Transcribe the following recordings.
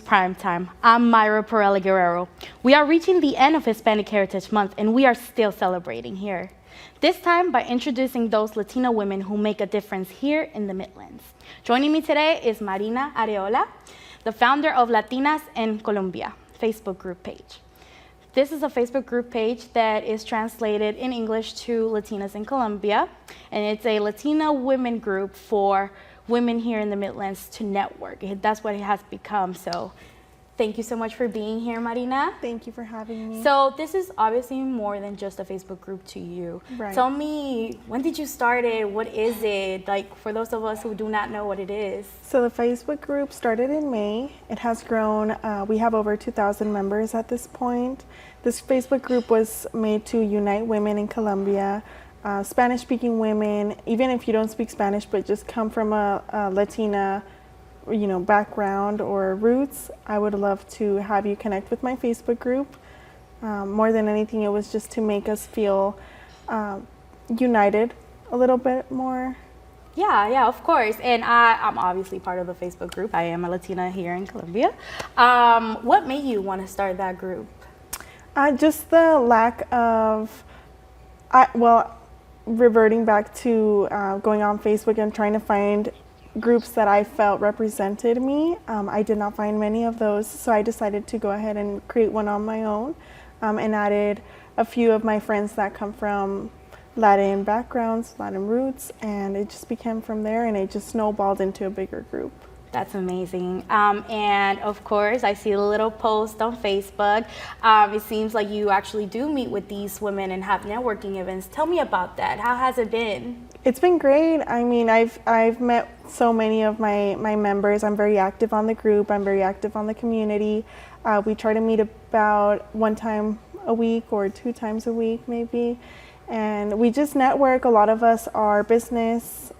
Prime Time. I'm Myra Perella Guerrero. We are reaching the end of Hispanic Heritage Month, and we are still celebrating here. This time by introducing those Latina women who make a difference here in the Midlands. Joining me today is Marina Areola, the founder of Latinas en Colombia Facebook group page. This is a Facebook group page that is translated in English to Latinas in Colombia, and it's a Latina women group for women here in the Midlands to network. That's what it has become. So thank you so much for being here, Marina. Thank you for having me. So this is obviously more than just a Facebook group to you. Right. Tell me, when did you start it? What is it? Like, for those of us who do not know what it is. So the Facebook group started in May. It has grown. We have over 2,000 members at this point. This Facebook group was made to unite women in Colombia, Spanish-speaking women, even if you don't speak Spanish, but just come from a Latina, background or roots. I would love to have you connect with my Facebook group. More than anything, it was just to make us feel united a little bit more. Yeah, of course. And I'm obviously part of the Facebook group. I am a Latina here in Colombia. What made you want to start that group? Just the lack of, reverting back to going on Facebook and trying to find groups that I felt represented me. I did not find many of those, so I decided to go ahead and create one on my own, and added a few of my friends that come from Latin backgrounds, Latin roots, and it just became from there, and it just snowballed into a bigger group. That's amazing. And of course, I see a little post on Facebook. It seems like you actually do meet with these women and have networking events. Tell me about that. How has it been? It's been great. I mean, I've met so many of my members. I'm very active on the group. I'm very active on the community. We try to meet about 1 time a week or 2 times a week maybe. And we just network. A lot of us are business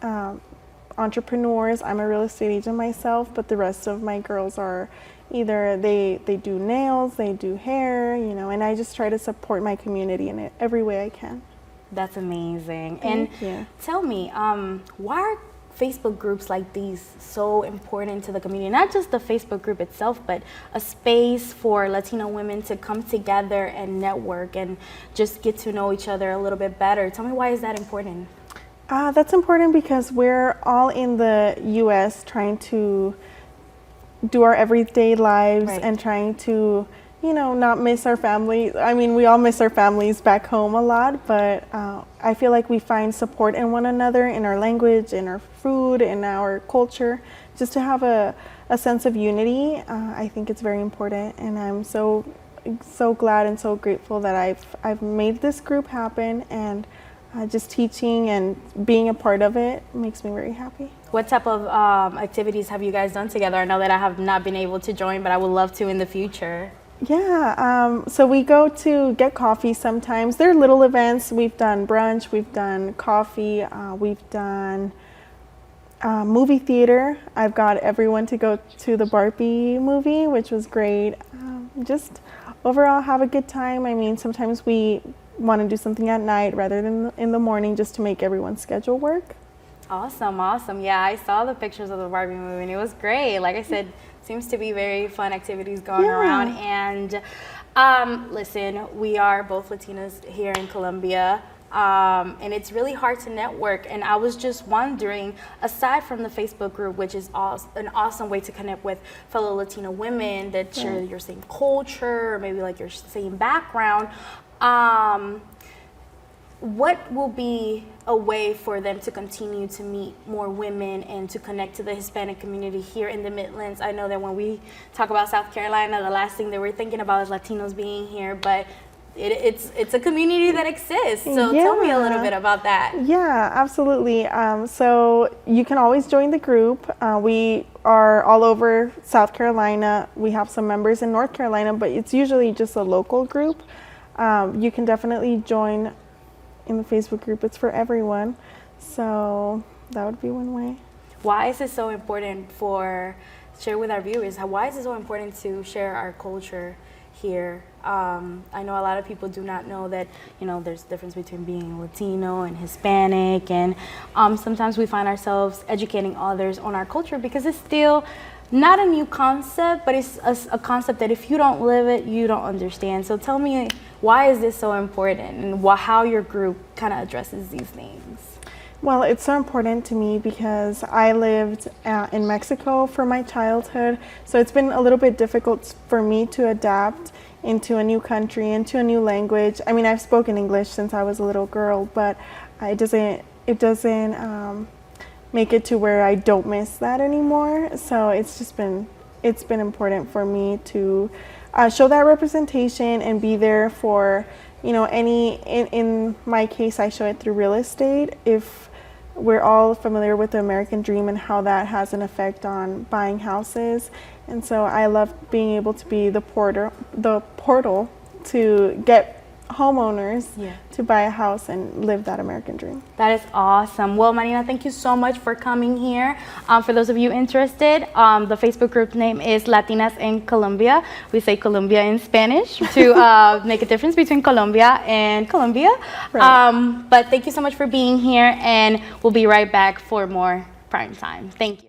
entrepreneurs. I'm a real estate agent myself, but the rest of my girls are either they do nails, they do hair, and I just try to support my community in every way I can. That's amazing. Thank you. Tell me, why are Facebook groups like these so important to the community? Not just the Facebook group itself, but a space for Latino women to come together and network and just get to know each other a little bit better. Tell me, why is that important? That's important because we're all in the U.S. trying to do our everyday lives, right, and trying to, not miss our family. I mean, we all miss our families back home a lot, but I feel like we find support in one another, in our language, in our food, in our culture, just to have a sense of unity. I think it's very important, and I'm so glad and so grateful that I've made this group happen, and just teaching and being a part of it makes me very happy. What type of activities have you guys done together? I know that I have not been able to join, but I would love to in the future. Yeah, so we go to get coffee sometimes. They're little events. We've done brunch, we've done coffee, we've done movie theater. I've got everyone to go to the Barbie movie, which was great. Just overall have a good time. I mean, sometimes we want to do something at night rather than in the morning, just to make everyone's schedule work. Awesome. Yeah, I saw the pictures of the Barbie movie and it was great. Like I said, seems to be very fun activities going around. And listen, we are both Latinas here in Colombia. And it's really hard to network. And I was just wondering, aside from the Facebook group, which is an awesome way to connect with fellow Latina women that share your same culture, or maybe like your same background, what will be a way for them to continue to meet more women and to connect to the Hispanic community here in the Midlands? I know that when we talk about South Carolina, the last thing that we're thinking about is Latinos being here, but it's a community that exists. So tell me a little bit about that. Yeah, absolutely. So you can always join the group. We are all over South Carolina. We have some members in North Carolina, but it's usually just a local group. You can definitely join in the Facebook group. It's for everyone. So that would be one way. Why is it so important share with our viewers, why is it so important to share our culture here? I know a lot of people do not know that, there's a difference between being Latino and Hispanic, and sometimes we find ourselves educating others on our culture because it's still not a new concept, but it's a concept that if you don't live it, you don't understand. So tell me, why is this so important, and how your group kind of addresses these things? Well, it's so important to me because I lived in Mexico for my childhood, so it's been a little bit difficult for me to adapt into a new country, into a new language. I mean, I've spoken English since I was a little girl, but it doesn't make it to where I don't miss that anymore. So it's been important for me to show that representation and be there for, you know, in my case, I show it through real estate. If we're all familiar with the American dream and how that has an effect on buying houses. And so I love being able to be the portal to get homeowners to buy a house and live that American dream. That is awesome. Well, Marina, thank you so much for coming here. For those of you interested, the Facebook group name is Latinas in Colombia. We say Colombia in Spanish to make a difference between Colombia and Colombia. Right. But thank you so much for being here, and we'll be right back for more Prime Time. Thank you.